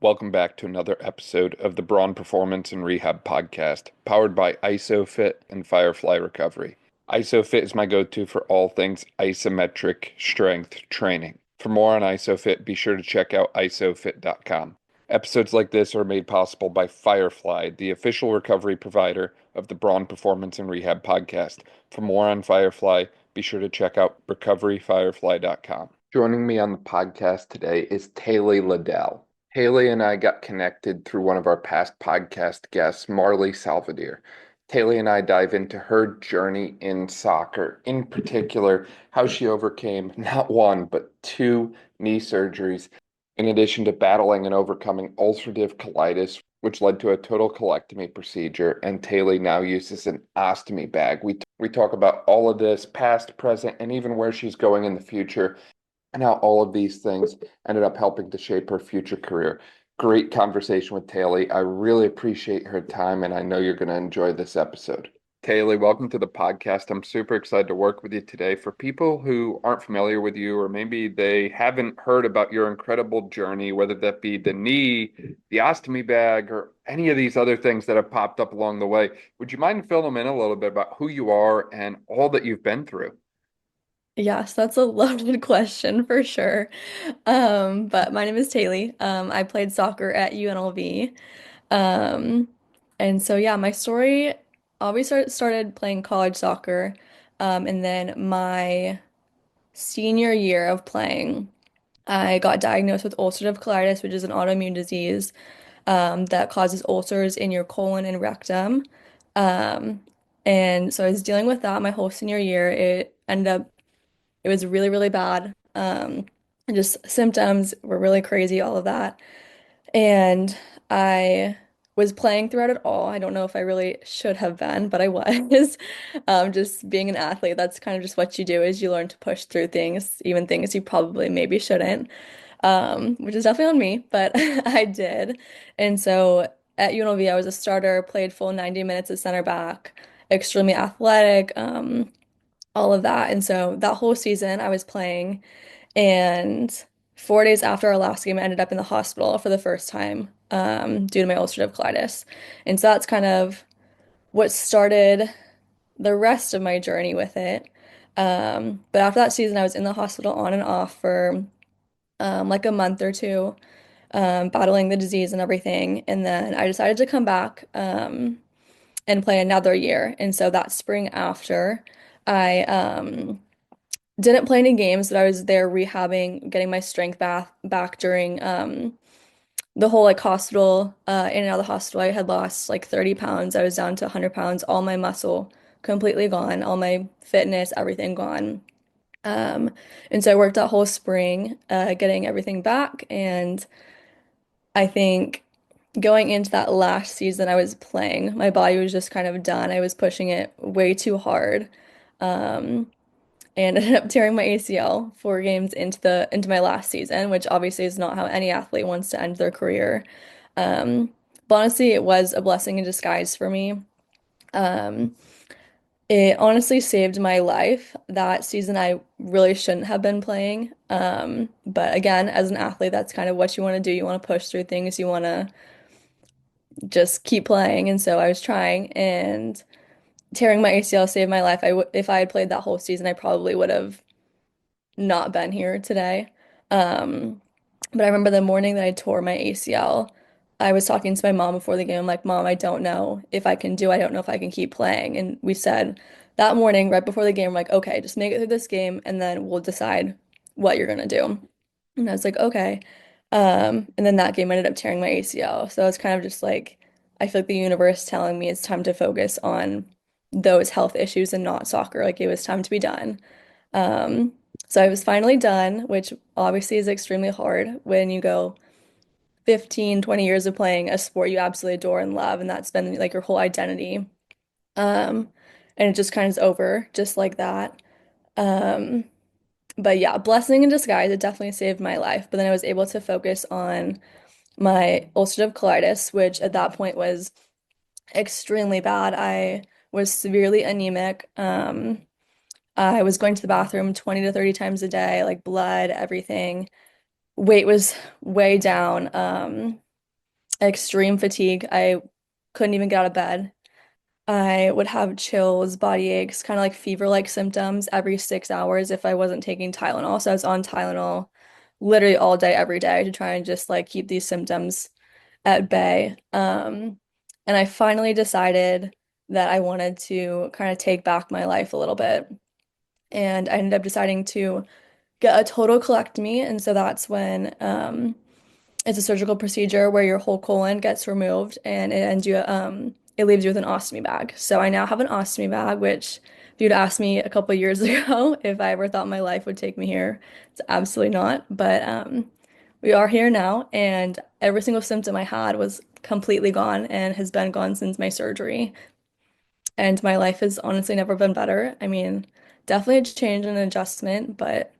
Welcome back to another episode of the Braun Performance and Rehab Podcast, powered by ISOFIT and Firefly Recovery. ISOFIT is my go-to for all things isometric strength training. For more on ISOFIT, be sure to check out isofit.com. Episodes like this are made possible by Firefly, the official recovery provider of the Braun Performance and Rehab Podcast. For more on Firefly, be sure to check out recoveryfirefly.com. Joining me on the podcast today is Taylie Liddell. Taylie and I got connected through one of our past podcast guests, Marley Salvador. Taylie and I dive into her journey in soccer, in particular, how she overcame not one, but two knee surgeries, in addition to battling and overcoming ulcerative colitis, which led to a total colectomy procedure, and Taylie now uses an ostomy bag. We talk about all of this, past, present, and even where she's going in the future, and how all of these things ended up helping to shape her future career. Great conversation with Taylie. I really appreciate her time, and I know you're going to enjoy this episode. Taylie, welcome to the podcast. I'm super excited to work with you today. For people who aren't familiar with you, or maybe they haven't heard about your incredible journey, whether that be the knee, the ostomy bag, or any of these other things that have popped up along the way, would you mind filling them in a little bit about who you are and all that you've been through? Yes, that's a loaded question for sure. But my name is Taylie. I played soccer at UNLV. Um, and so yeah, my story always started playing college soccer. And then my senior year of playing, I got diagnosed with ulcerative colitis, which is an autoimmune disease that causes ulcers in your colon and rectum. Um, and so I was dealing with that my whole senior year. It was really, really bad. And just symptoms were really crazy, all of that. And I was playing throughout it all. I don't know if I really should have been, but I was. Just being an athlete, that's kind of just what you do is you learn to push through things, even things you probably maybe shouldn't, which is definitely on me, but I did. And so at UNLV, I was a starter, played full 90 minutes at center back, extremely athletic. All of that. And so that whole season I was playing, and 4 days after our last game, I ended up in the hospital for the first time due to my ulcerative colitis. And so that's kind of what started the rest of my journey with it. But after that season, I was in the hospital on and off for like a month or two, battling the disease and everything. And then I decided to come back and play another year. And so that spring after, I didn't play any games, but I was there rehabbing, getting my strength back during the whole like hospital, in and out of the hospital. I had lost like 30 pounds. I was down to 100 pounds, all my muscle completely gone, all my fitness, everything gone. Um, and so I worked that whole spring, getting everything back. And I think going into that last season I was playing, my body was just kind of done. I was pushing it way too hard. Um, and ended up tearing my ACL 4 games into my last season, which obviously is not how any athlete wants to end their career. Um, but honestly, it was a blessing in disguise for me. Um, it honestly saved my life. That season, I really shouldn't have been playing. But again, as an athlete, that's kind of what you want to do. You want to push through things. You want to just keep playing. And so I was trying, and tearing my ACL saved my life. If I had played that whole season, I probably would have not been here today. Um, but I remember the morning that I tore my ACL, I was talking to my mom before the game. I'm like, Mom, I don't know if I can do, I don't know if I can keep playing. And we said that morning, right before the game, we're like, okay, just make it through this game and then we'll decide what you're gonna do. And I was like, okay. And then that game ended up tearing my ACL. So it's kind of just like, I feel like the universe telling me it's time to focus on those health issues and not soccer. Like it was time to be done. Um, so I was finally done, which obviously is extremely hard when you go 15, 20 years of playing a sport you absolutely adore and love, and that's been like your whole identity. Um, and it just kind of is over just like that. Um, but yeah, blessing in disguise, it definitely saved my life. But then I was able to focus on my ulcerative colitis, which at that point was extremely bad. I was severely anemic. I was going to the bathroom 20 to 30 times a day, like blood, everything. Weight was way down. extreme fatigue. I couldn't even get out of bed. I would have chills, body aches, kind of like fever-like symptoms every 6 hours if I wasn't taking Tylenol. So I was on Tylenol literally all day, every day to try and just like keep these symptoms at bay. And I finally decided that I wanted to kind of take back my life a little bit. And I ended up deciding to get a total colectomy. And so that's when it's a surgical procedure where your whole colon gets removed and it leaves you with an ostomy bag. So I now have an ostomy bag, which if you'd asked me a couple years ago if I ever thought my life would take me here, it's absolutely not. But we are here now, and every single symptom I had was completely gone and has been gone since my surgery. And my life has honestly never been better. I mean, definitely a change and an adjustment, but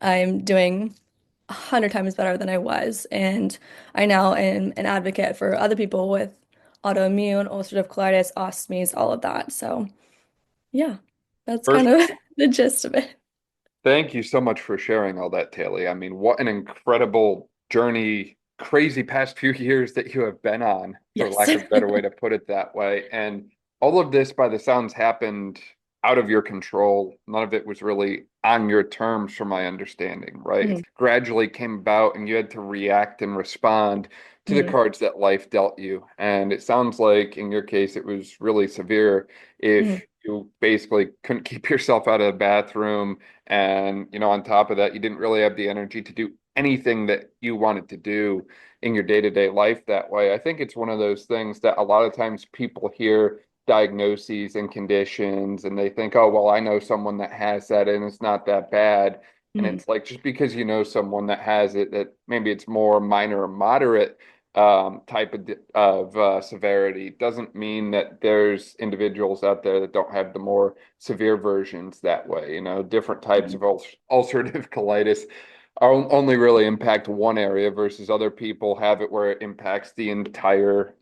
I'm doing 100 times better than I was. And I now am an advocate for other people with autoimmune, ulcerative colitis, ostomies, all of that. So, yeah, that's kind First, of the gist of it. thank you so much for sharing all that, Taylie. I mean, what an incredible journey, crazy past few years that you have been on, for Yes. lack of a better way to put it that way. And all of this, by the sounds, happened out of your control. None of it was really on your terms, from my understanding, right? It Mhm, gradually came about, and you had to react and respond to the mhm, cards that life dealt you. And it sounds like in your case, it was really severe. mhm, If you basically couldn't keep yourself out of the bathroom, and, on top of that, you didn't really have the energy to do anything that you wanted to do in your day-to-day life that way. I think it's one of those things that a lot of times people hear diagnoses and conditions and they think, oh, well, I know someone that has that and it's not that bad. And mhm, it's like, just because you know someone that has it, that maybe it's more minor or moderate type of severity, doesn't mean that there's individuals out there that don't have the more severe versions that way. Different types mhm, of ulcerative colitis only really impact one area versus other people have it where it impacts the entire,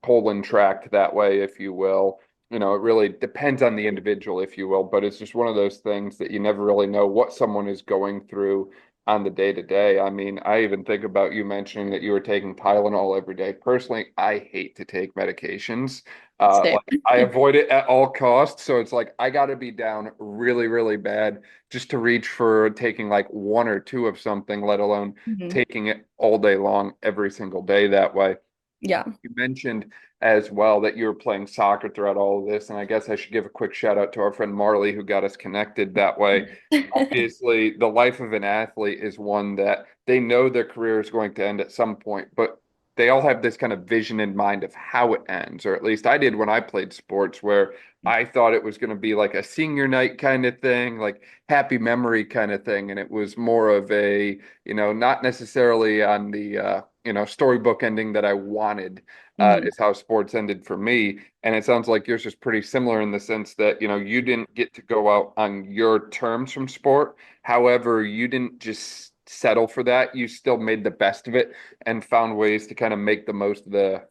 colon tract that way, if you will. It really depends on the individual, if you will, but it's just one of those things that you never really know what someone is going through on the day to day. I mean, I even think about you mentioning that you were taking Tylenol every day. Personally, I hate to take medications. Same. Like I avoid it at all costs. So it's like I got to be down really, really bad just to reach for taking like one or two of something, let alone Mhm. taking it all day long, every single day that way. Yeah. You mentioned as well that you were playing soccer throughout all of this, and I guess I should give a quick shout out to our friend Marley who got us connected that way. Obviously, the life of an athlete is one that they know their career is going to end at some point, but they all have this kind of vision in mind of how it ends, or at least I did when I played sports, where I thought it was going to be like a senior night kind of thing, like happy memory kind of thing, and it was more of a, not necessarily on the storybook ending that I wanted, Mhm. is how sports ended for me. And it sounds like yours is pretty similar in the sense that, you didn't get to go out on your terms from sport. However, you didn't just settle for that. You still made the best of it and found ways to kind of make the most of the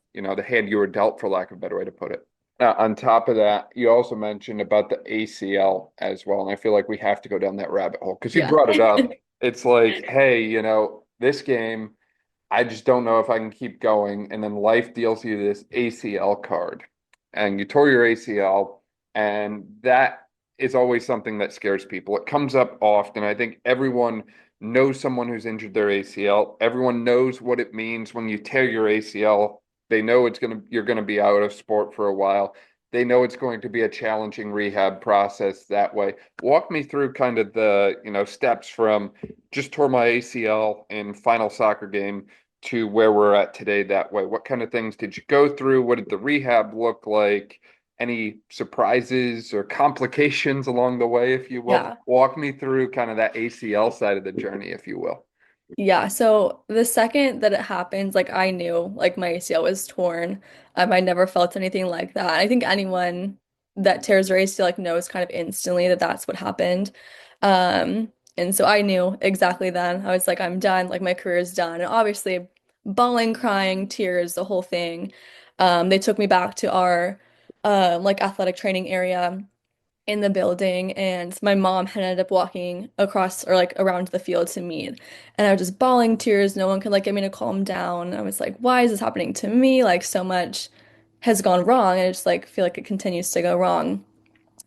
hand you were dealt, for lack of a better way to put it. On top of that, you also mentioned about the ACL as well. And I feel like we have to go down that rabbit hole because you Yeah. brought it up. It's like, hey, this game, I just don't know if I can keep going. And then life deals you this ACL card, and you tore your ACL, and that is always something that scares people. It comes up often. I think everyone knows someone who's injured their ACL. Everyone knows what it means when you tear your ACL. They know you're gonna be out of sport for a while. They know it's going to be a challenging rehab process that way. Walk me through kind of the, steps from just tore my ACL in final soccer game to where we're at today that way. What kind of things did you go through? What did the rehab look like? Any surprises or complications along the way, if you will? Yeah. Walk me through kind of that ACL side of the journey, if you will. Yeah, so the second that it happens, like I knew like my ACL was torn. I never felt anything like that. I think anyone that tears their ACL like knows kind of instantly that that's what happened. And so I knew exactly then. I was like, I'm done, like my career is done. And obviously bawling, crying, tears, the whole thing. They took me back to our like athletic training area in the building, and my mom had ended up walking across or like around the field to meet. And I was just bawling tears. No one could like get me to calm down. I was like, why is this happening to me? Like so much has gone wrong, and I just like feel like it continues to go wrong.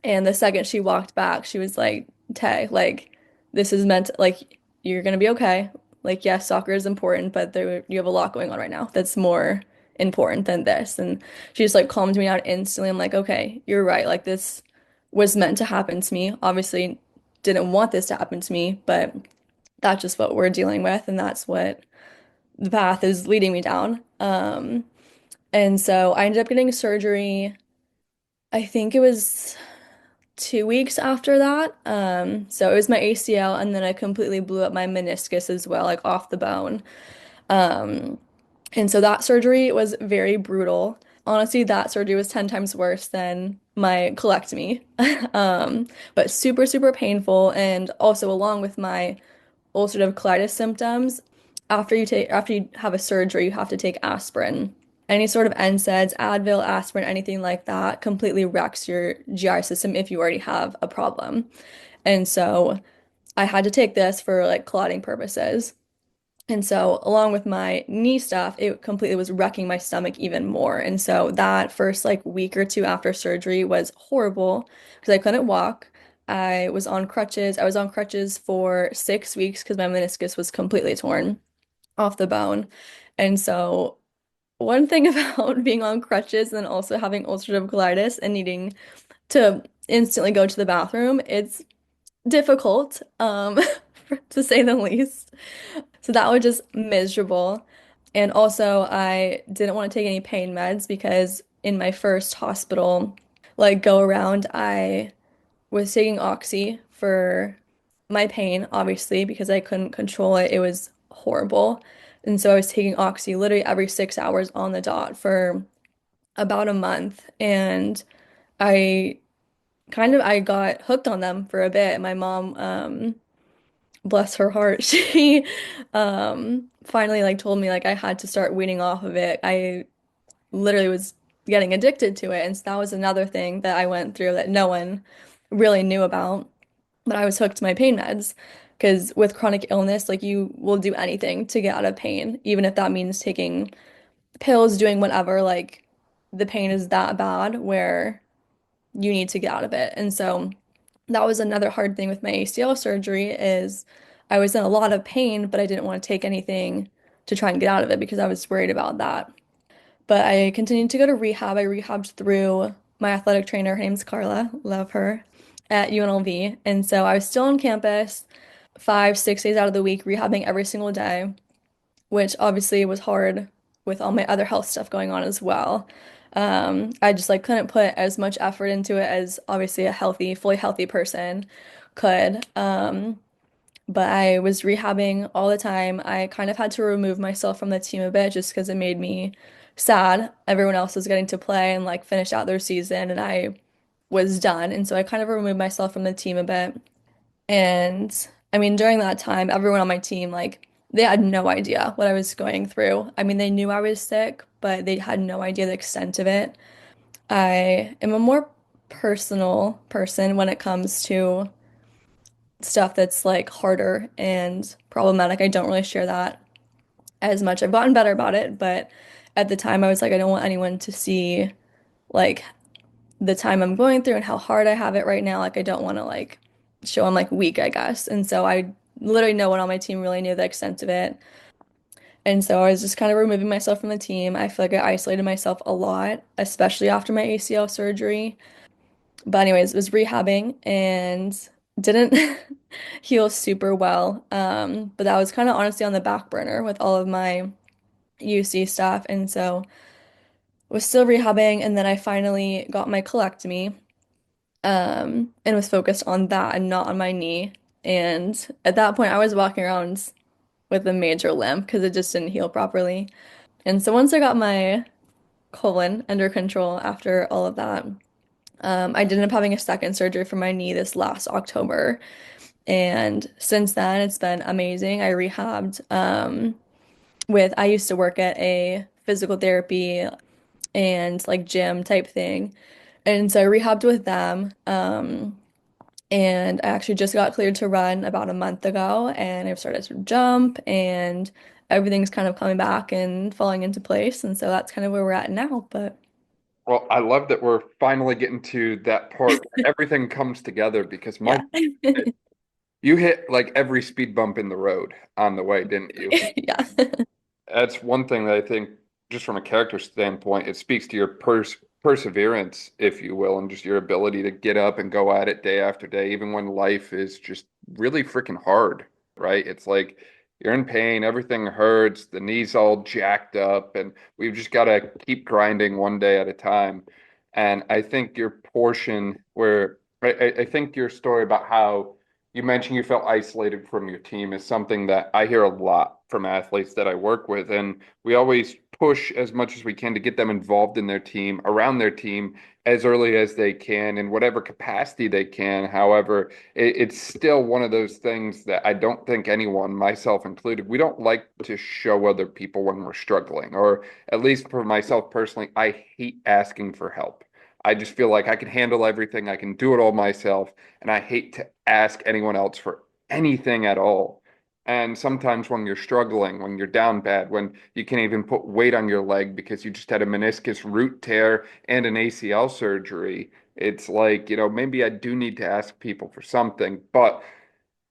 And the second she walked back, she was like, Tay, like, this is meant to, like, you're gonna be okay. Like, yes, soccer is important, but you have a lot going on right now that's more important than this. And she just like calmed me down instantly. I'm like, okay, you're right. Like, this was meant to happen to me. Obviously, didn't want this to happen to me, but that's just what we're dealing with, and that's what the path is leading me down. And so I ended up getting surgery. I think it was 2 weeks after that. So it was my ACL, and then I completely blew up my meniscus as well, like off the bone. Um, and so that surgery was very brutal. Honestly, that surgery was 10 times worse than my colectomy. But super, super painful. And also, along with my ulcerative colitis symptoms, after you have a surgery, you have to take aspirin. Any sort of NSAIDs, Advil, aspirin, anything like that completely wrecks your GI system if you already have a problem. And so I had to take this for like clotting purposes. And so, along with my knee stuff, it completely was wrecking my stomach even more. And so, that first like week or two after surgery was horrible because I couldn't walk. I was on crutches. I was on crutches for 6 weeks because my meniscus was completely torn off the bone. And so, one thing about being on crutches and also having ulcerative colitis and needing to instantly go to the bathroom, it's difficult, to say the least. So that was just miserable. And also, I didn't want to take any pain meds because in my first hospital, like go around, I was taking Oxy for my pain, obviously, because I couldn't control it. It was horrible. And so I was taking Oxy literally every 6 hours on the dot for about a month. And I I got hooked on them for a bit. My mom, bless her heart, she finally like told me like I had to start weaning off of it. I literally was getting addicted to it. And so that was another thing that I went through that no one really knew about. But I was hooked to my pain meds because with chronic illness, like you will do anything to get out of pain, even if that means taking pills, doing whatever, like the pain is that bad where you need to get out of it. And so that was another hard thing with my ACL surgery is I was in a lot of pain, but I didn't want to take anything to try and get out of it because I was worried about that. But I continued to go to rehab. I rehabbed through my athletic trainer. Her name's Carla, love her, at UNLV. And so I was still on campus 5, 6 days out of the week, rehabbing every single day, which obviously was hard with all my other health stuff going on as well. I just like couldn't put as much effort into it as obviously a healthy, fully healthy person could. But I was rehabbing all the time. I kind of had to remove myself from the team a bit just because it made me sad. Everyone else was getting to play and like finish out their season, and I was done. And so I kind of removed myself from the team a bit. And I mean, during that time, everyone on my team, like, they had no idea what I was going through. I mean, they knew I was sick, but they had no idea the extent of it. I am a more personal person when it comes to stuff that's like harder and problematic. I don't really share that as much. I've gotten better about it, but at the time I was like, I don't want anyone to see like the time I'm going through and how hard I have it right now. Like I don't want to like show I'm like weak, I guess. And so I literally no one on my team really knew the extent of it. And so I was just kind of removing myself from the team. I feel like I isolated myself a lot, especially after my ACL surgery. But anyways, was rehabbing and didn't heal super well. But that was kind of honestly on the back burner with all of my UC stuff. And so was still rehabbing, and then I finally got my colectomy, and was focused on that and not on my knee. And at that point, I was walking around with a major limp because it just didn't heal properly. And so once I got my colon under control after all of that, I did end up having a second surgery for my knee this last October. And since then, it's been amazing. I rehabbed I used to work at a physical therapy and like gym type thing. And so I rehabbed with them. And I actually just got cleared to run about a month ago, and I've started to jump, and everything's kind of coming back and falling into place. And so that's kind of where we're at now. But Well, I love that we're finally getting to that part where everything comes together because my yeah. you hit like every speed bump in the road on the way, didn't you? Yeah. That's one thing that I think, just from a character standpoint, it speaks to your perseverance, if you will, and just your ability to get up and go at it day after day, even when life is just really freaking hard, right? It's like you're in pain, everything hurts, the knees all jacked up, and we've just got to keep grinding one day at a time. And I think your portion where I think your story about how you mentioned you felt isolated from your team is something that I hear a lot from athletes that I work with. And we always push as much as we can to get them involved in their team, around their team, as early as they can, in whatever capacity they can. However, it's still one of those things that I don't think anyone, myself included, we don't like to show other people when we're struggling. Or at least for myself personally, I hate asking for help. I just feel like I can handle everything. I can do it all myself. And I hate to ask anyone else for anything at all. And sometimes when you're struggling, when you're down bad, when you can't even put weight on your leg because you just had a meniscus root tear and an ACL surgery, it's like, maybe I do need to ask people for something. But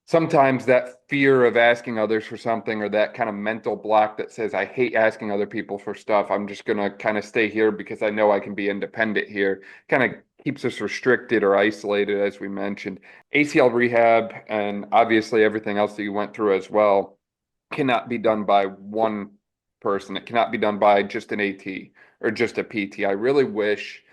sometimes that fear of asking others for something or that kind of mental block that says, I hate asking other people for stuff. I'm just going to kind of stay here because I know I can be independent here, kind of keeps us restricted or isolated, as we mentioned. ACL rehab and obviously everything else that you went through as well cannot be done by one person. It cannot be done by just an AT or just a PT. I really wish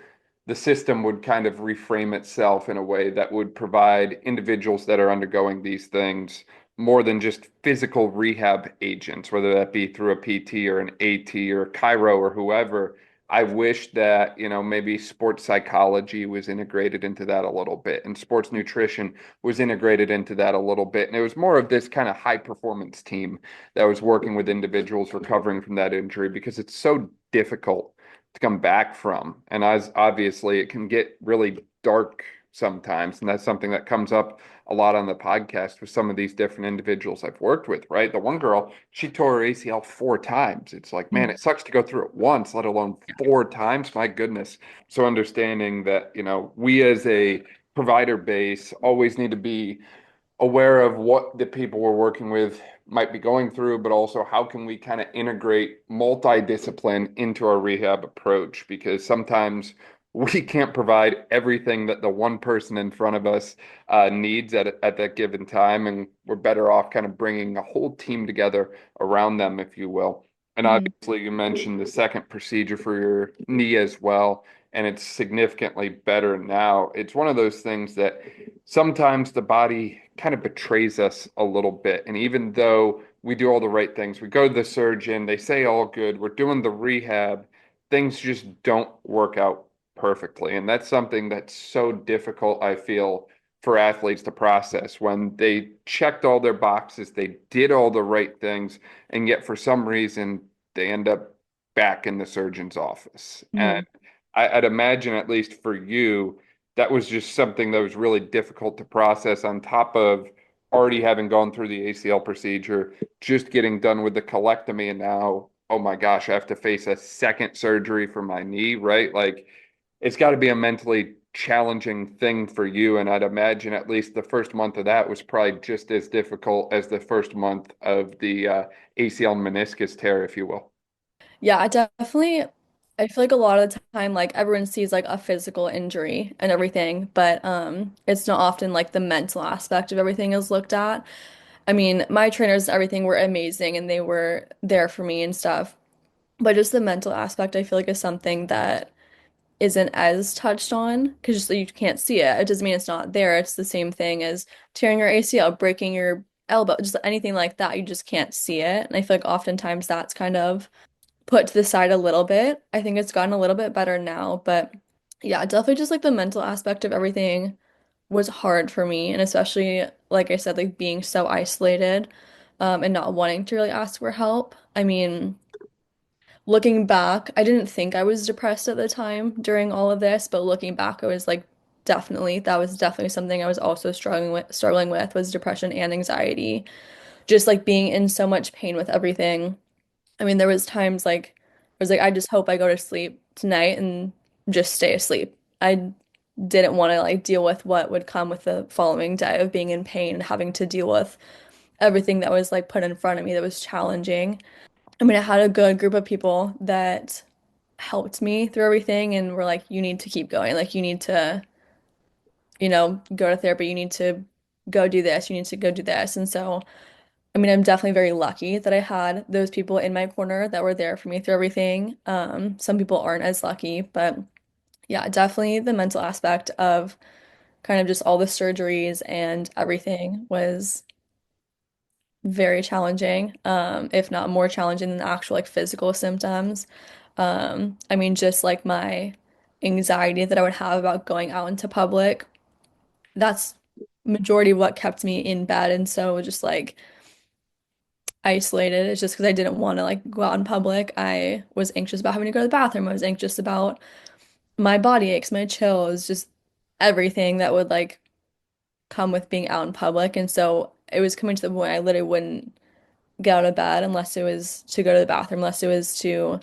the system would kind of reframe itself in a way that would provide individuals that are undergoing these things more than just physical rehab agents, whether that be through a PT or an AT or chiro or whoever. I wish that, maybe sports psychology was integrated into that a little bit and sports nutrition was integrated into that a little bit. And it was more of this kind of high performance team that was working with individuals recovering from that injury because it's so difficult to come back from. And as obviously it can get really dark sometimes. And that's something that comes up a lot on the podcast with some of these different individuals I've worked with, right? The one girl, she tore her ACL 4 times. It's like, man, it sucks to go through it once, let alone 4 times. My goodness. So understanding that, we as a provider base always need to be aware of what the people we're working with might be going through, but also how can we kind of integrate multidiscipline into our rehab approach? Because sometimes we can't provide everything that the one person in front of us needs at that given time, and we're better off kind of bringing a whole team together around them, if you will. And Mhm. obviously, you mentioned the second procedure for your knee as well, and it's significantly better now. It's one of those things that sometimes the body kind of betrays us a little bit. And even though we do all the right things, we go to the surgeon, they say all good, we're doing the rehab, things just don't work out perfectly. And that's something that's so difficult, I feel, for athletes to process when they checked all their boxes, they did all the right things, and yet for some reason they end up back in the surgeon's office. And Mhm. I'd imagine, at least for you, that was just something that was really difficult to process on top of already having gone through the ACL procedure, just getting done with the colectomy, and now, oh my gosh, I have to face a second surgery for my knee, right? Like, it's got to be a mentally challenging thing for you. And I'd imagine at least the first month of that was probably just as difficult as the first month of the ACL meniscus tear, if you will. Yeah, I feel like a lot of the time like everyone sees like a physical injury and everything, but it's not often like the mental aspect of everything is looked at. I mean, my trainers and everything were amazing and they were there for me and stuff. But just the mental aspect I feel like is something that isn't as touched on because just you can't see it. It doesn't mean it's not there. It's the same thing as tearing your ACL, breaking your elbow, just anything like that. You just can't see it. And I feel like oftentimes that's kind of put to the side a little bit. I think it's gotten a little bit better now, but yeah, definitely just like the mental aspect of everything was hard for me, and especially like I said, like being so isolated, and not wanting to really ask for help. I mean, looking back, I didn't think I was depressed at the time during all of this, but looking back, I was like, definitely, that was definitely something I was also struggling with was depression and anxiety. Just like being in so much pain with everything. I mean, there was times like I was like, I just hope I go to sleep tonight and just stay asleep. I didn't want to like deal with what would come with the following day of being in pain and having to deal with everything that was like put in front of me that was challenging. I mean, I had a good group of people that helped me through everything and were like, you need to keep going. Like, you need to, go to therapy. You need to go do this. You need to go do this. And so, I mean, I'm definitely very lucky that I had those people in my corner that were there for me through everything. Some people aren't as lucky, but yeah, definitely the mental aspect of kind of just all the surgeries and everything was very challenging, if not more challenging than the actual like physical symptoms. I mean, just like my anxiety that I would have about going out into public, that's majority of what kept me in bed and so just like isolated. It's just because I didn't want to like go out in public. I was anxious about having to go to the bathroom. I was anxious about my body aches, my chills, just everything that would like come with being out in public. And so it was coming to the point I literally wouldn't get out of bed unless it was to go to the bathroom, unless it was to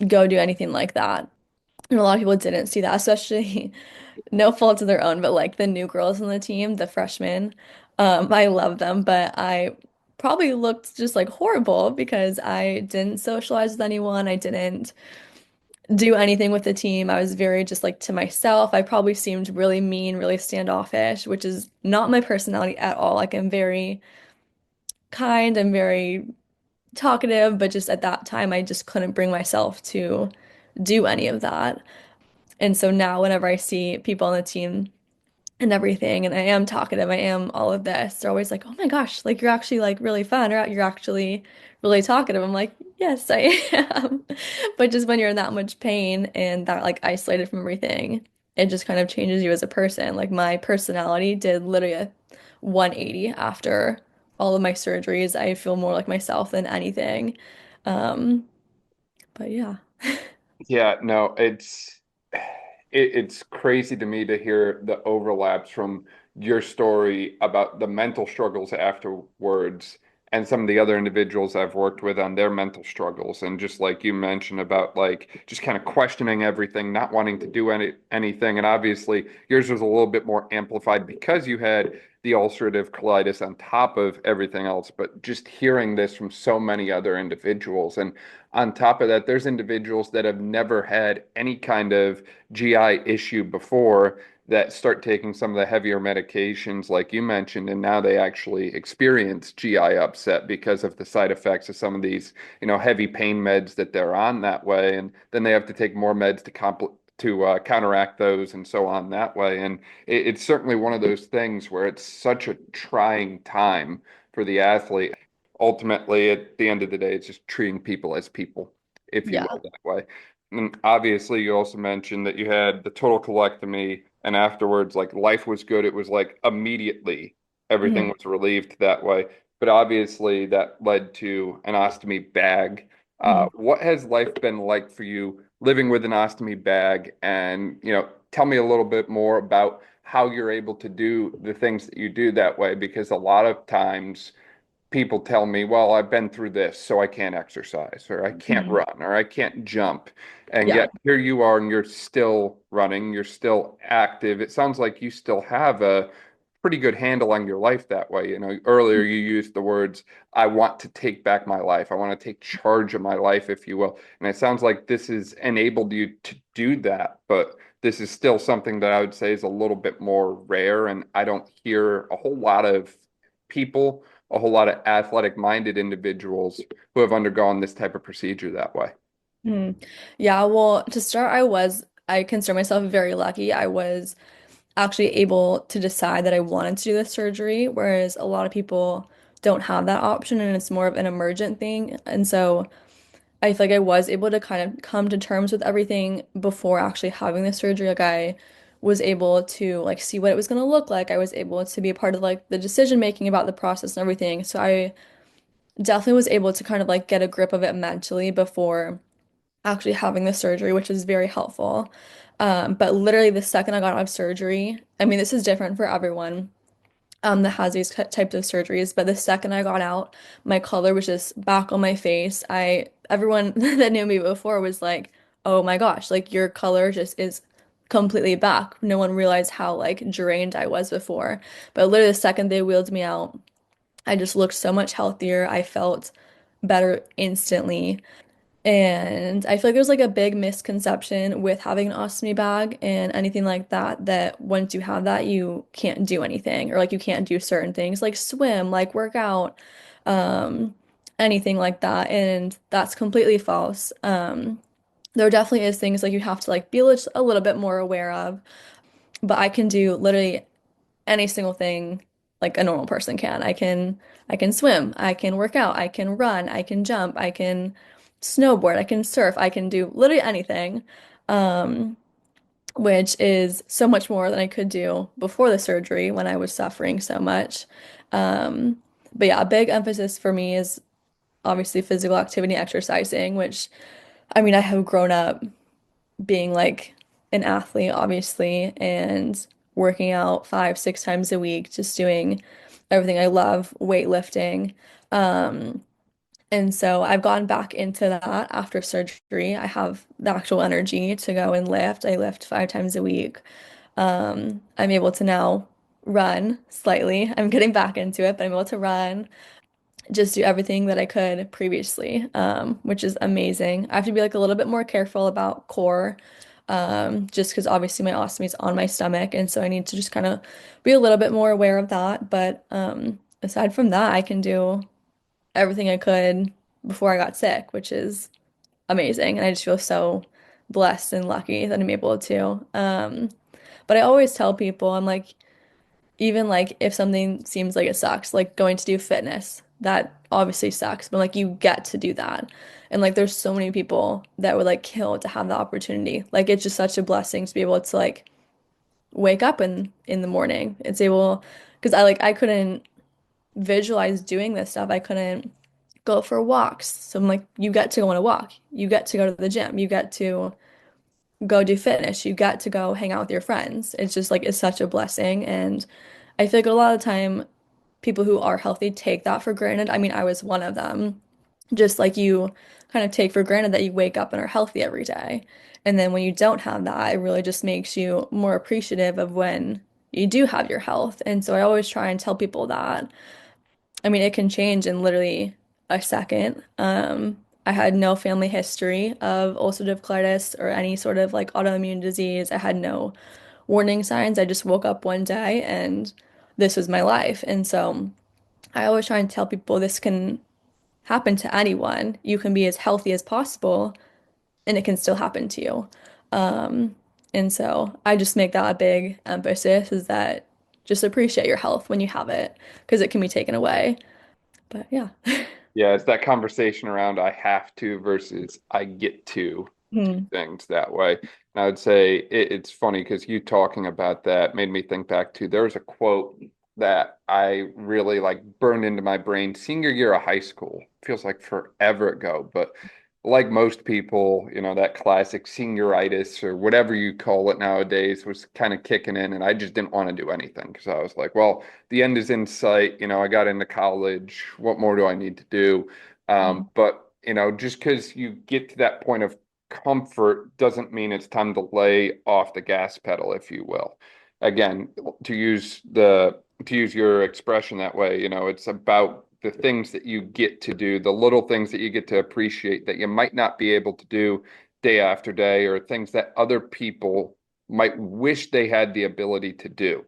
go do anything like that. And a lot of people didn't see that, especially no fault of their own, but like the new girls on the team, the freshmen, I love them, but I probably looked just like horrible because I didn't socialize with anyone. I didn't do anything with the team. I was very just like to myself. I probably seemed really mean, really standoffish, which is not my personality at all. Like I'm very kind, I'm very talkative, but just at that time, I just couldn't bring myself to do any of that. And so now, whenever I see people on the team and everything, and I am talkative, I am all of this, they're always like, oh my gosh, like you're actually like really fun, or you're actually really talkative. I'm like, yes, I am. But just when you're in that much pain and that like isolated from everything, it just kind of changes you as a person. Like my personality did literally a 180 after all of my surgeries. I feel more like myself than anything. Um, but yeah. Yeah, no, it's crazy to me to hear the overlaps from your story about the mental struggles afterwards and some of the other individuals I've worked with on their mental struggles. And just like you mentioned about like just kind of questioning everything, not wanting to do anything. And obviously yours was a little bit more amplified because you had the ulcerative colitis on top of everything else. But just hearing this from so many other individuals, and on top of that, there's individuals that have never had any kind of GI issue before that start taking some of the heavier medications, like you mentioned, and now they actually experience GI upset because of the side effects of some of these, heavy pain meds that they're on that way, and then they have to take more meds to counteract those and so on that way. And it's certainly one of those things where it's such a trying time for the athlete. Ultimately, at the end of the day, it's just treating people as people, if you Yeah. will, that way. And obviously, you also mentioned that you had the total colectomy, and afterwards, like life was good. It was like immediately everything Mhm. was relieved that way. But obviously, that led to an ostomy bag. Mhm. What has life been like for you living with an ostomy bag? And, tell me a little bit more about how you're able to do the things that you do that way, because a lot of times people tell me, well, I've been through this, so I can't exercise, or I can't Mhm. run, or I can't jump. And Yeah. yet here you are, and you're still running, you're still active. It sounds like you still have a pretty good handle on your life that way. Earlier you used the words, I want to take back my life. I want to take charge of my life, if you will. And it sounds like this has enabled you to do that, but this is still something that I would say is a little bit more rare. And I don't hear a whole lot of people, a whole lot of athletic minded individuals who have undergone this type of procedure that way. Mhm. Yeah, well, to start, I consider myself very lucky. I was actually able to decide that I wanted to do this surgery, whereas a lot of people don't have that option and it's more of an emergent thing. And so I feel like I was able to kind of come to terms with everything before actually having the surgery. Like I was able to like see what it was going to look like. I was able to be a part of like the decision making about the process and everything. So I definitely was able to kind of like get a grip of it mentally before actually having the surgery, which is very helpful. But literally the second I got out of surgery, I mean, this is different for everyone that has these types of surgeries. But the second I got out, my color was just back on my face. Everyone that knew me before was like, "Oh my gosh, like your color just is completely back." No one realized how like drained I was before. But literally the second they wheeled me out, I just looked so much healthier. I felt better instantly. And I feel like there's like a big misconception with having an ostomy bag and anything like that, that once you have that, you can't do anything or like you can't do certain things like swim, like work out, um, anything like that. And that's completely false. There definitely is things like you have to like be a little bit more aware of, but I can do literally any single thing like a normal person can. I can swim, I can work out, I can run, I can jump, I can snowboard, I can surf, I can do literally anything. Um, which is so much more than I could do before the surgery when I was suffering so much. Um, but yeah, a big emphasis for me is obviously physical activity, exercising, which I mean, I have grown up being like an athlete, obviously, and working out 5, 6 times a week, just doing everything I love, weightlifting. Um, and so I've gone back into that after surgery. I have the actual energy to go and lift. I lift 5 times a week. I'm able to now run slightly. I'm getting back into it, but I'm able to run, just do everything that I could previously, which is amazing. I have to be like a little bit more careful about core, just because obviously my ostomy is on my stomach, and so I need to just kind of be a little bit more aware of that. But aside from that, I can do everything I could before I got sick, which is amazing, and I just feel so blessed and lucky that I'm able to. But I always tell people, I'm like, even like if something seems like it sucks, like going to do fitness, that obviously sucks, but like you get to do that. And like there's so many people that would like kill to have the opportunity. Like it's just such a blessing to be able to like wake up in the morning. It's able because I couldn't visualize doing this stuff. I couldn't go for walks. So I'm like, you get to go on a walk. You get to go to the gym. You get to go do fitness. You get to go hang out with your friends. It's just like it's such a blessing. And I feel like a lot of the time people who are healthy take that for granted. I mean, I was one of them. Just like you kind of take for granted that you wake up and are healthy every day. And then when you don't have that, it really just makes you more appreciative of when you do have your health. And so I always try and tell people that. I mean, it can change in literally a second. I had no family history of ulcerative colitis or any sort of like autoimmune disease. I had no warning signs. I just woke up one day and this was my life. And so I always try and tell people this can happen to anyone. You can be as healthy as possible and it can still happen to you. Um, and so I just make that a big emphasis is that just appreciate your health when you have it because it can be taken away. But yeah. Yeah, it's that conversation around I have to versus I get to do Hmm. things that way. And I would say it's funny because you talking about that made me think back to there was a quote that I really like burned into my brain senior year of high school. Feels like forever ago, but like most people, that classic senioritis or whatever you call it nowadays was kind of kicking in, and I just didn't want to do anything because I was like, well, the end is in sight. I got into college. What more do I need to do? But just because you get to that point of comfort doesn't mean it's time to lay off the gas pedal, if you will. Again, to use your expression that way, it's about the things that you get to do, the little things that you get to appreciate that you might not be able to do day after day, or things that other people might wish they had the ability to do.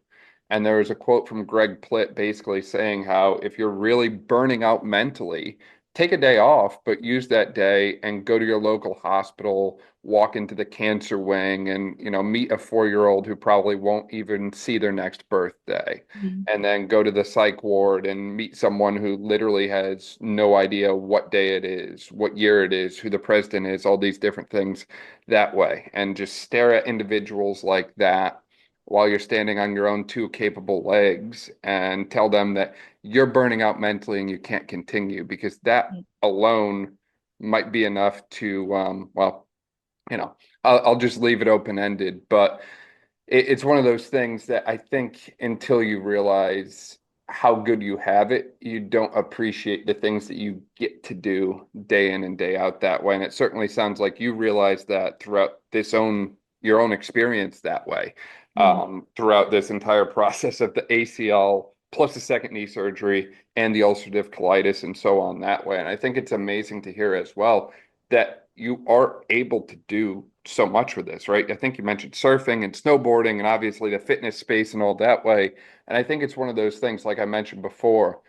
And there was a quote from Greg Plitt basically saying how if you're really burning out mentally, take a day off, but use that day and go to your local hospital, walk into the cancer wing and, meet a 4-year-old who probably won't even see their next birthday. Mhm. And then go to the psych ward and meet someone who literally has no idea what day it is, what year it is, who the president is, all these different things that way. And just stare at individuals like that while you're standing on your own two capable legs and tell them that you're burning out mentally and you can't continue because that alone might be enough to, well, you know, I'll just leave it open-ended, but it's one of those things that I think until you realize how good you have it, you don't appreciate the things that you get to do day in and day out that way. And it certainly sounds like you realize that throughout your own experience that way, Mhm. throughout this entire process of the ACL plus the second knee surgery and the ulcerative colitis and so on that way. And I think it's amazing to hear as well that you are able to do so much with this, right? I think you mentioned surfing and snowboarding and obviously the fitness space and all that way. And I think it's one of those things, like I mentioned before,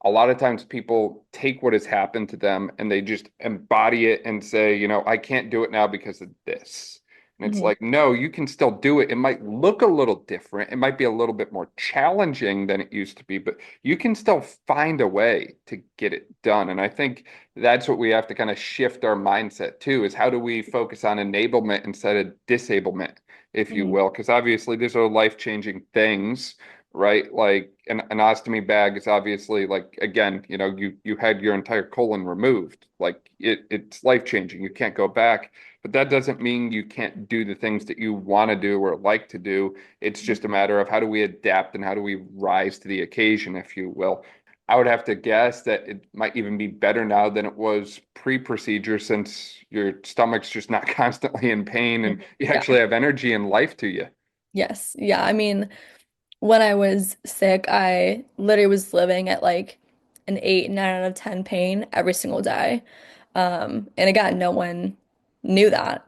a lot of times people take what has happened to them and they just embody it and say, I can't do it now because of this. And it's Mhm. like, no, you can still do it. It might look a little different. It might be a little bit more challenging than it used to be, but you can still find a way to get it done. And I think that's what we have to kind of shift our mindset to is how do we focus on enablement instead of disablement, if you Mhm. will? Because obviously these are life-changing things, right? Like an ostomy bag is obviously like again, you had your entire colon removed. Like it's life-changing. You can't go back. But that doesn't mean you can't do the things that you want to do or like to do. It's just a matter of how do we adapt and how do we rise to the occasion, if you will. I would have to guess that it might even be better now than it was pre-procedure since your stomach's just not constantly in pain and Mhm. you Yeah. actually have energy and life to you. Yes. Yeah. I mean, when I was sick, I literally was living at like an 8, 9 out of 10 pain every single day. And again, no one knew that,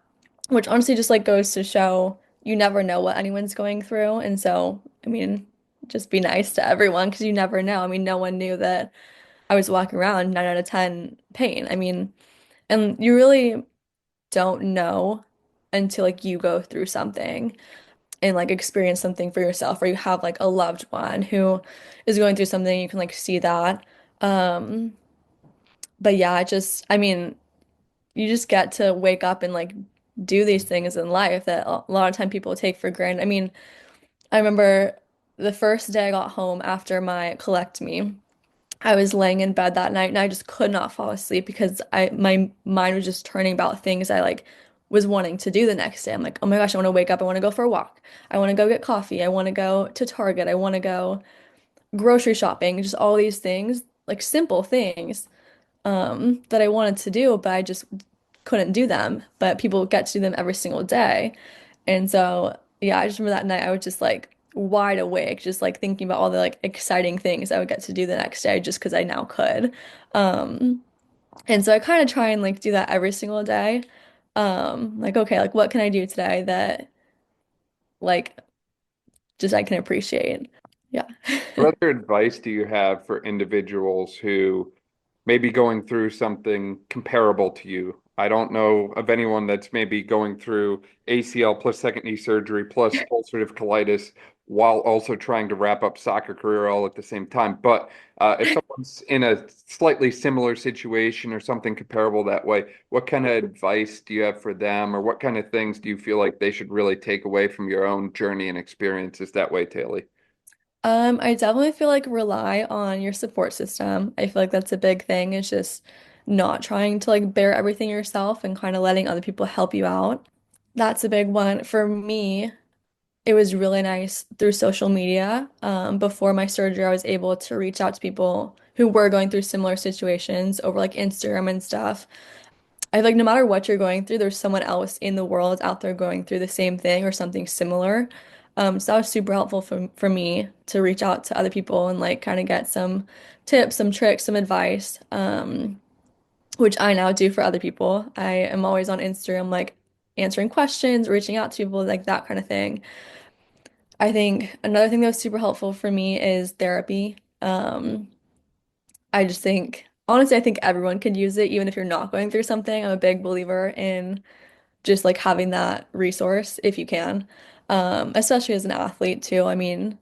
which honestly just like goes to show you never know what anyone's going through. And so, I mean, just be nice to everyone because you never know. I mean, no one knew that I was walking around 9 out of 10 pain. I mean, and you really don't know until like you go through something and like experience something for yourself, or you have like a loved one who is going through something, you can like see that. Um, but yeah, I mean, you just get to wake up and like do these things in life that a lot of time people take for granted. I mean, I remember the first day I got home after my colectomy. I was laying in bed that night and I just could not fall asleep because my mind was just turning about things I like was wanting to do the next day. I'm like, oh my gosh, I want to wake up. I want to go for a walk. I want to go get coffee. I want to go to Target. I want to go grocery shopping. Just all these things, like simple things, that I wanted to do, but I just couldn't do them. But people get to do them every single day. And so, yeah, I just remember that night I was just like wide awake, just like thinking about all the like exciting things I would get to do the next day just because I now could. Um, and so I kind of try and like do that every single day. Like, okay, like what can I do today that like just I can appreciate? Yeah. What other advice do you have for individuals who maybe going through something comparable to you? I don't know of anyone that's maybe going through ACL plus second knee surgery plus ulcerative colitis while also trying to wrap up soccer career all at the same time. But if someone's in a slightly similar situation or something comparable that way, what kind of advice do you have for them, or what kind of things do you feel like they should really take away from your own journey and experiences that way, Taylie? I definitely feel like rely on your support system. I feel like that's a big thing. It's just not trying to like bear everything yourself and kind of letting other people help you out. That's a big one. For me, it was really nice through social media. Before my surgery, I was able to reach out to people who were going through similar situations over like Instagram and stuff. I feel like no matter what you're going through, there's someone else in the world out there going through the same thing or something similar. So that was super helpful for me to reach out to other people and like kind of get some tips, some tricks, some advice, which I now do for other people. I am always on Instagram, like answering questions, reaching out to people, like that kind of thing. I think another thing that was super helpful for me is therapy. I just think, honestly, I think everyone could use it, even if you're not going through something. I'm a big believer in just like having that resource if you can, especially as an athlete too. I mean,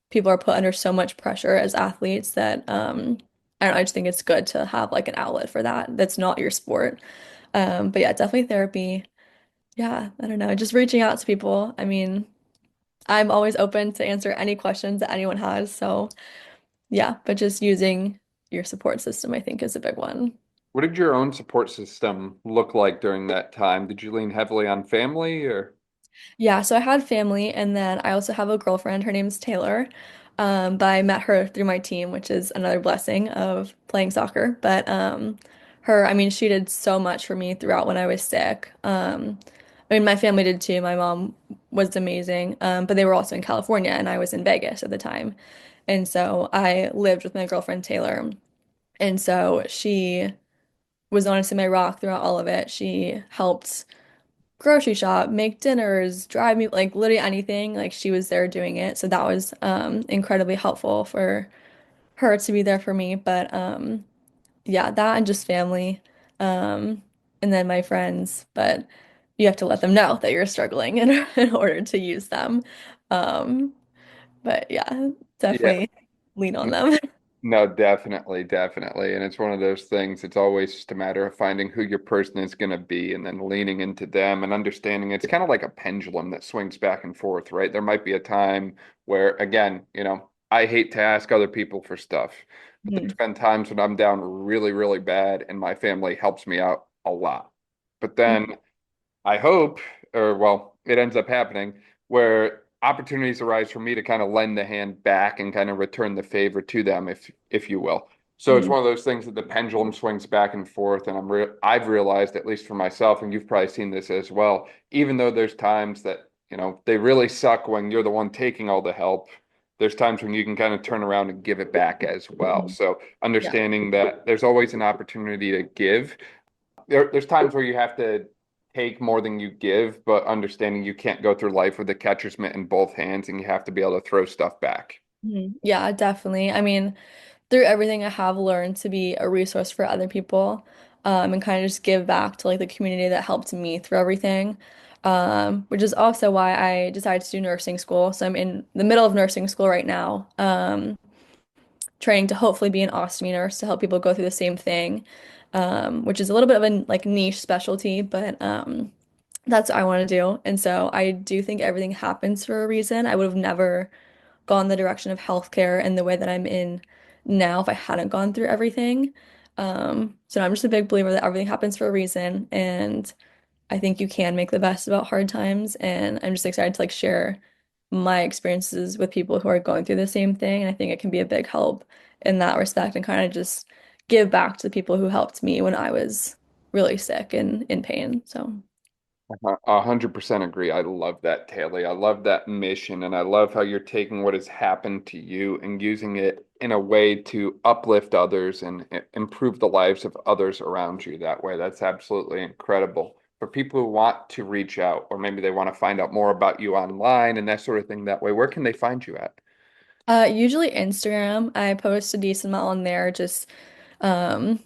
people are put under so much pressure as athletes that I don't know, I just think it's good to have like an outlet for that that's not your sport. But yeah, definitely therapy. Yeah, I don't know, just reaching out to people. I mean, I'm always open to answer any questions that anyone has. So yeah, but just using your support system, I think, is a big one. What did your own support system look like during that time? Did you lean heavily on family or? Yeah, so I had family, and then I also have a girlfriend. Her name's Taylor. But I met her through my team, which is another blessing of playing soccer. But I mean, she did so much for me throughout when I was sick. I mean, my family did too. My mom was amazing, but they were also in California, and I was in Vegas at the time. And so I lived with my girlfriend Taylor. And so she was honestly my rock throughout all of it. She helped grocery shop, make dinners, drive me, like literally anything. Like she was there doing it. So that was incredibly helpful for her to be there for me. But yeah, that and just family. Um and then my friends, but you have to let them know that you're struggling in order to use them. Um but yeah, Yeah. definitely lean on them. No, definitely, definitely. And it's one of those things, it's always just a matter of finding who your person is going to be and then leaning into them and understanding it's kind of like a pendulum that swings back and forth, right? There might be a time where, again, I hate to ask other people for stuff, but there's Mhm. been times when I'm down really, really bad and my family helps me out a lot. But then I hope, or well, it ends up happening where opportunities arise for me to kind of lend the hand back and kind of return the favor to them, if you will. So it's Mhm. one of those things that the pendulum swings back and forth, and I've realized, at least for myself, and you've probably seen this as well, even though there's times that, they really suck when you're the one taking all the help, there's times when you can kind of turn around and give it back as well. Mhm. So Yeah. understanding that there's always an opportunity to give there's times where you have to take more than you give, but understanding you can't go through life with the catcher's mitt in both hands and you have to be able to throw stuff back. Mhm. Yeah, definitely. I mean, through everything I have learned to be a resource for other people, and kind of just give back to like the community that helped me through everything. Which is also why I decided to do nursing school. So I'm in the middle of nursing school right now, training to hopefully be an ostomy nurse to help people go through the same thing, which is a little bit of a like niche specialty, but that's what I want to do. And so I do think everything happens for a reason. I would have never gone the direction of healthcare and the way that I'm in now if I hadn't gone through everything. So I'm just a big believer that everything happens for a reason, and I think you can make the best about hard times. And I'm just excited to like share my experiences with people who are going through the same thing. And I think it can be a big help in that respect and kind of just give back to the people who helped me when I was really sick and in pain. So. 100% agree. I love that, Taylie. I love that mission, and I love how you're taking what has happened to you and using it in a way to uplift others and improve the lives of others around you that way. That's absolutely incredible. For people who want to reach out, or maybe they want to find out more about you online and that sort of thing that way, where can they find you at? Usually Instagram. I post a decent amount on there, just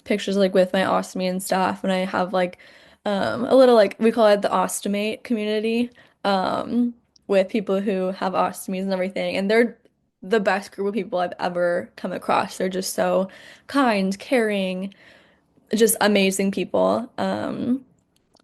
pictures like with my ostomy and stuff, and I have like a little like we call it the ostomate community, with people who have ostomies and everything, and they're the best group of people I've ever come across. They're just so kind, caring, just amazing people.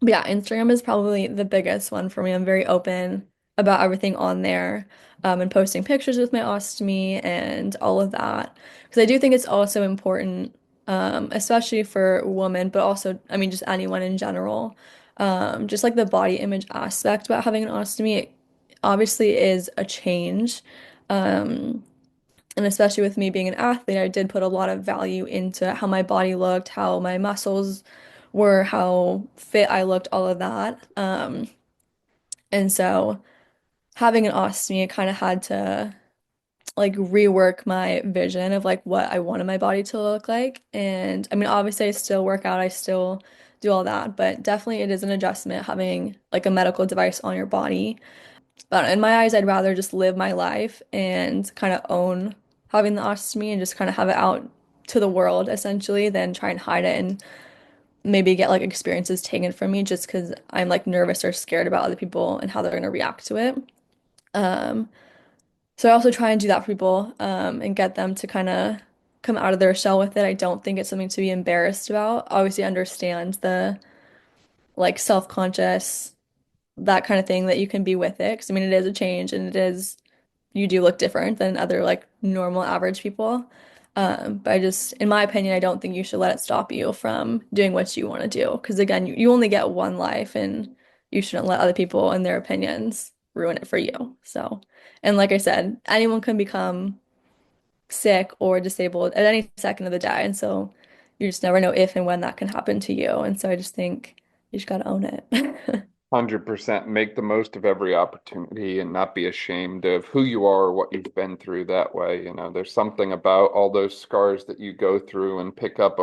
But yeah, Instagram is probably the biggest one for me. I'm very open about everything on there, and posting pictures with my ostomy and all of that. Because I do think it's also important, especially for women, but also, I mean, just anyone in general. Just like the body image aspect about having an ostomy, it obviously is a change. Um, and especially with me being an athlete, I did put a lot of value into how my body looked, how my muscles were, how fit I looked, all of that. And so having an ostomy, I kind of had to like rework my vision of like what I wanted my body to look like. And I mean, obviously, I still work out, I still do all that, but definitely it is an adjustment having like a medical device on your body. But in my eyes, I'd rather just live my life and kind of own having the ostomy and just kind of have it out to the world essentially than try and hide it and maybe get like experiences taken from me just because I'm like nervous or scared about other people and how they're going to react to it. Um, so I also try and do that for people, and get them to kind of come out of their shell with it. I don't think it's something to be embarrassed about. Obviously, understand the like self-conscious, that kind of thing that you can be with it. Because I mean, it is a change and it is, you do look different than other like normal average people. But I just, in my opinion, I don't think you should let it stop you from doing what you want to do. Because again, you only get one life and you shouldn't let other people and their opinions ruin it for you. So, and like I said, anyone can become sick or disabled at any second of the day. And so you just never know if and when that can happen to you. And so I just think you just got to own it. 100% make the most of every opportunity and not be ashamed of who you are or what you've been through that way. You know, there's something about all those scars that you go through and pick up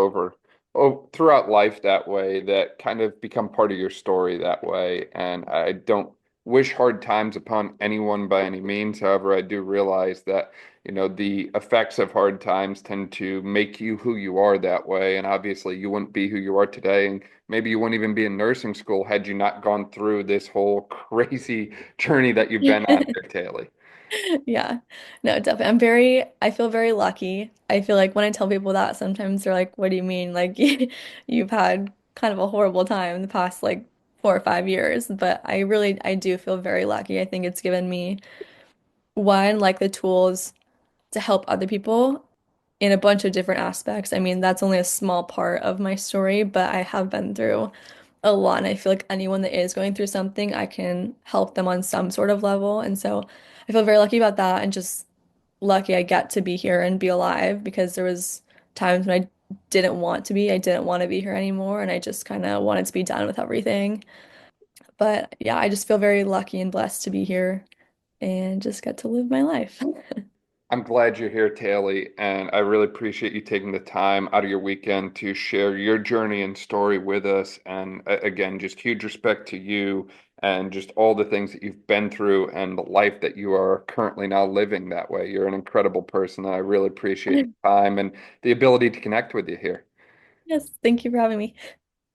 throughout life that way that kind of become part of your story that way. And I don't wish hard times upon anyone by any means. However, I do realize that, you know, the effects of hard times tend to make you who you are that way. And obviously, you wouldn't be who you are today. And maybe you wouldn't even be in nursing school had you not gone through this whole crazy journey that you've been on here, Taylie. Yeah, no, definitely. I feel very lucky. I feel like when I tell people that, sometimes they're like, what do you mean? Like, you've had kind of a horrible time in the past, like 4 or 5 years. But I do feel very lucky. I think it's given me, one, like the tools to help other people in a bunch of different aspects. I mean, that's only a small part of my story, but I have been through a lot. And I feel like anyone that is going through something, I can help them on some sort of level. And so I feel very lucky about that and just lucky I get to be here and be alive because there was times when I didn't want to be. I didn't want to be here anymore and I just kind of wanted to be done with everything. But yeah, I just feel very lucky and blessed to be here and just get to live my life. I'm glad you're here, Taylie, and I really appreciate you taking the time out of your weekend to share your journey and story with us. And again, just huge respect to you and just all the things that you've been through and the life that you are currently now living that way. You're an incredible person, and I really appreciate your time and the ability to connect with you here. Yes, thank you for having me.